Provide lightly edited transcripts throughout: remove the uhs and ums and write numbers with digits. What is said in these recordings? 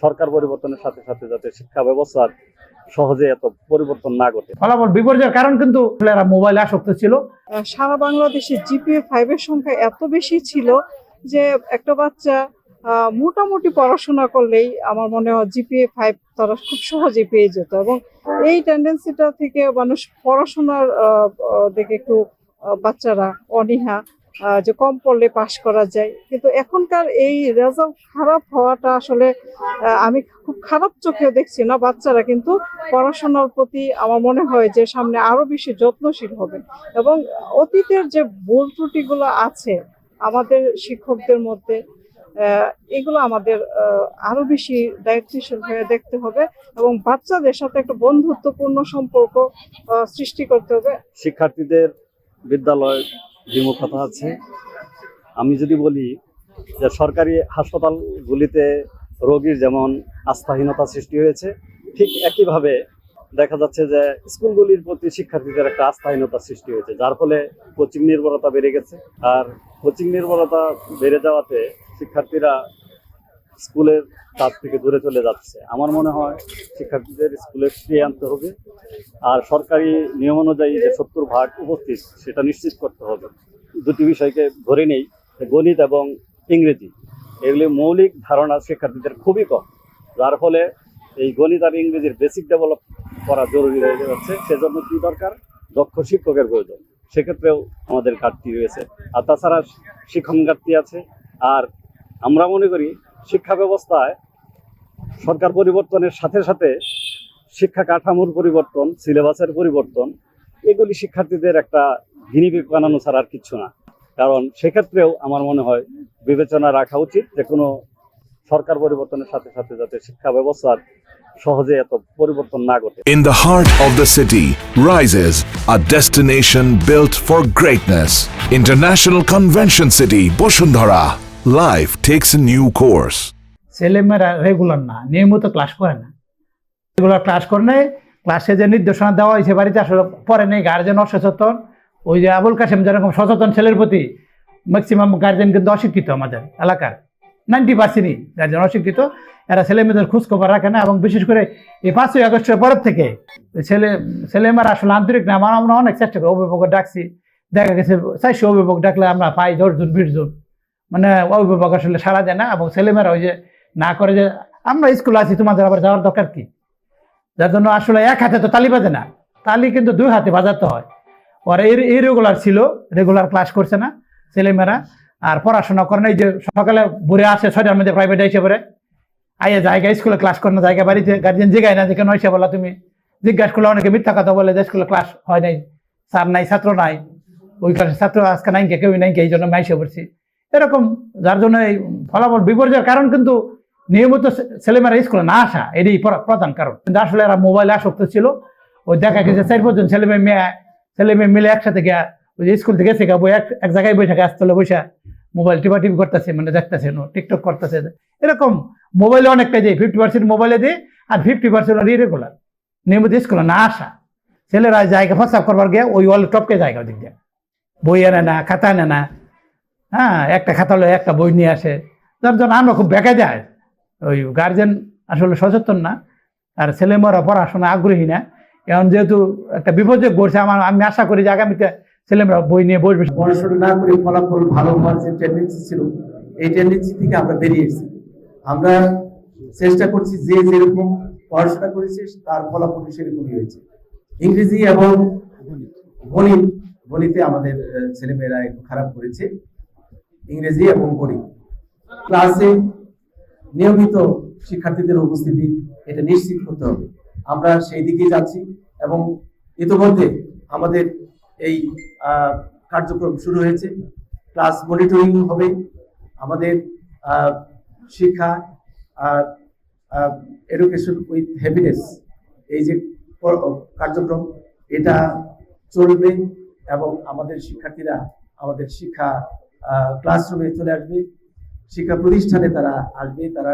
সরকার পরিবর্তনের সাথে সাথে যাতে শিক্ষা ব্যবস্থার সহজে এত পরিবর্তন না ঘটে। ফলাফল বিপর্যয়ের কারণ কিন্তু এরা মোবাইলে আসক্ত ছিল। সারা বাংলাদেশে জিপিএ 5 এর সংখ্যা এত বেশি ছিল যে একটা বাচ্চা মোটামুটি পড়াশোনা করলেই আমার মনে হয় জিপিএ 5 তারা খুব সহজে পেয়ে যেত, এবং এই টেন্ডেন্সিটা থেকে মানুষ পড়াশোনার দিকে একটু বাচ্চারা অনীহা, যে কম পড়লে পাশ করা যায়। কিন্তু এখনকার এই রেজাল্ট খারাপ হওয়াটা আসলে আমি খুব খারাপ চোখেও দেখছি না। বাচ্চারা কিন্তু পড়াশোনার প্রতি আমার মনে হয় যে সামনে আরো বেশি যত্নশীল হবে, এবং অতীতের যে ভুল ত্রুটিগুলো আছে আমাদের শিক্ষকদের মধ্যে এগুলো আমাদের আরো বেশি দায়িত্বশীল হয়ে দেখতে হবে, এবং বাচ্চাদের সাথে একটা বন্ধুত্বপূর্ণ সম্পর্ক সৃষ্টি করতে হবে। শিক্ষার্থীদের বিদ্যালয় বিমুখতা আছে। আমি যদি বলি যে সরকারি হাসপাতালগুলিতে রোগীর যেমন আস্থাহীনতা সৃষ্টি হয়েছে, ঠিক একইভাবে দেখা যাচ্ছে যে স্কুলগুলির প্রতি শিক্ষার্থীদের একটা আস্থাহীনতা সৃষ্টি হয়েছে, যার ফলে কোচিং নির্ভরতা বেড়ে গেছে। আর কোচিং নির্ভরতা বেড়ে যাওয়াতে শিক্ষার্থীরা স্কুলের কাজ থেকে দূরে চলে যাচ্ছে। আমার মনে হয় শিক্ষার্থীদের স্কুলে ফিরিয়ে আনতে হবে, আর সরকারি নিয়ম অনুযায়ী যে 70% উপস্থিত সেটা নিশ্চিত করতে হবে। দুটি বিষয়কে ধরে নেই, গণিত এবং ইংরেজি, এগুলি মৌলিক ধারণা শিক্ষার্থীদের খুবই কম, যার ফলে এই গণিত আর ইংরেজির বেসিক ডেভেলপ করা জরুরি হয়ে যাচ্ছে। সেজন্য কি দরকার? দক্ষ শিক্ষকের প্রয়োজন। সেক্ষেত্রেও আমাদের ঘাটতি রয়েছে, আর তাছাড়া শিক্ষক ঘাটতি আছে। আর আমরা মনে করি শিক্ষা ব্যবস্থায় সরকার পরিবর্তনের সাথে সাথে শিক্ষা কাঠামোর পরিবর্তন, সিলেবাসের পরিবর্তন, এগুলি শিক্ষার্থীদের একটা ভিনিবিক বানানো ছাড়া আর কিছু না। কারণ সেক্ষেত্রেও আমার মনে হয় বিবেচনা রাখা উচিত যে কোনো সরকার পরিবর্তনের সাথে সাথে যাতে শিক্ষা ব্যবস্থার সহজে এত পরিবর্তন না ঘটে। In the heart of the city rises a destination built for greatness. International Convention City, Bosundhara. Life takes a new course. ছেলেমেয়েরা রেগুলার না, নিয়মিত ক্লাস করে না। রেগুলার ক্লাস করে নেই, ক্লাসে যে নির্দেশনা দেওয়া হয়েছে বাড়িতে আসলে পরে নেই। গার্জেন অসচেতন। ওই যে আবুল কাশেম যেরকম সচেতন ছেলের প্রতি, ম্যাক্সিমাম গার্জেন কিন্তু অশিক্ষিত। আমাদের এলাকার 90%ই গার্জেন অশিক্ষিত। এরা ছেলে মেয়েদের খোঁজখবর রাখে না, এবং বিশেষ করে এই 5ই আগস্টের পরের থেকে ছেলেমেয়েরা আসলে আন্তরিক না। আমরা অনেক চেষ্টা করি, অভিভাবক ডাকছি, দেখা গেছে 400 অভিভাবক ডাকলে আমরা পাই 10 জন 20 জন, মানে অভিভাবক আসলে সাড়া দেয় না। এবং ছেলেমেয়েরা ওই যে না করে যে আমরা স্কুলে আছি, তোমাদের আবার যাওয়ার দরকার কি? যার জন্য আসলে এক হাতে তো তালি বাজে না, তালি কিন্তু 2 হাতে বাজাতে হয়। ওরা এই রেগুলার ছিল, রেগুলার ক্লাস করছে না ছেলেমেয়েরা, আর পড়াশোনা করে না। এই যে সকালে ভোরে আসে 6টার মধ্যে প্রাইভেটে এসে পড়ে, আইয়া জায়গা স্কুলে ক্লাস করে না, জায়গা বাড়িতে গার্জেন জিগায় না যে কেন এসে বলা। তুমি জিজ্ঞাসা করলে অনেকে মিথ্যা কথা বলে যে স্কুলে ক্লাস হয় নাই, স্যার নাই, ছাত্র নাই, ওই ক্লাসে ছাত্র আজকে নাইকে, কেউ নাইকে, এই জন্য মাইসে পড়ছি এরকম। যার জন্য এই ফলাফল বিপর্যয়ের কারণ কিন্তু নিয়মিত ছেলেমেয়েরা স্কুলে না আসা, এটাই প্রধান কারণ। কিন্তু আসলে এরা মোবাইলে আসক্ত ছিল। ওই দেখা গেছে 4-5 জন ছেলে মেয়ে মিলে একসাথে গিয়া ওই যে স্কুল থেকে গেছে গা, এক জায়গায় বসে আসতে বসে মোবাইল টিপি করতেছে, মানে দেখতেছে, টিকটক করতেছে। এরকম মোবাইলে অনেকটা দিয়ে 50% মোবাইলে দিয়ে, আর 50% ইরেগুলার নিয়মিত স্কুলে না আসা। ছেলেরা জায়গা প্রস্তাব করবার গিয়ে ওই ওয়াল টপকে জায়গা দিক দিয়ে বই আনে না, খাতা আনে না। হ্যাঁ, একটা খাতা হলে একটা বই নিয়ে আসে, যার জন্য আমরা খুব বেঁকে যায়। ওই গার্জেন আসলে সচেতন না, আর ছেলেমেয়েরা পড়াশোনা আগ্রহী না। এখন যেহেতু একটা বিপর্যয় ঘটছে, আমি আশা করি যে আগামীতে ছেলেমেয়েরা বই নিয়ে বসবে। পড়াশোনা না করে ফলাফল ভালো হওয়ার যে টেন্ডেন্সি ছিল, এই টেন্ডেন্সি থেকে আমরা বেরিয়ে এসেছি। আমরা চেষ্টা করছি যে যেরকম পড়াশোনা করেছে তার ফলাফল সেরকমই হয়েছে। ইংরেজি এবং গণিতে আমাদের ছেলেমেয়েরা একটু খারাপ করেছে। ইংরেজি এবং গণিত ক্লাসে নিয়মিত শিক্ষার্থীদের উপস্থিতি এটা নিশ্চিত করতে হবে। আমরা সেই দিকেই যাচ্ছি, এবং ইতিমধ্যে আমাদের এই কার্যক্রম শুরু হয়েছে। ক্লাস মনিটরিং হবে, আমাদের শিক্ষা এডুকেশন উইথ হ্যাপিনেস, এই যে কার্যক্রম এটা চলবে, এবং আমাদের শিক্ষার্থীরা আমাদের শিক্ষা ক্লাসরুমে চলে আসবে, শিক্ষা প্রতিষ্ঠানে তারা আসবে, তারা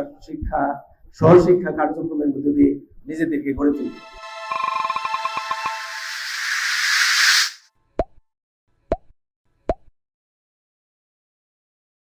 সহশিক্ষা কার্যক্রমের মধ্যে দিয়ে নিজেদেরকে গড়ে তুলবে।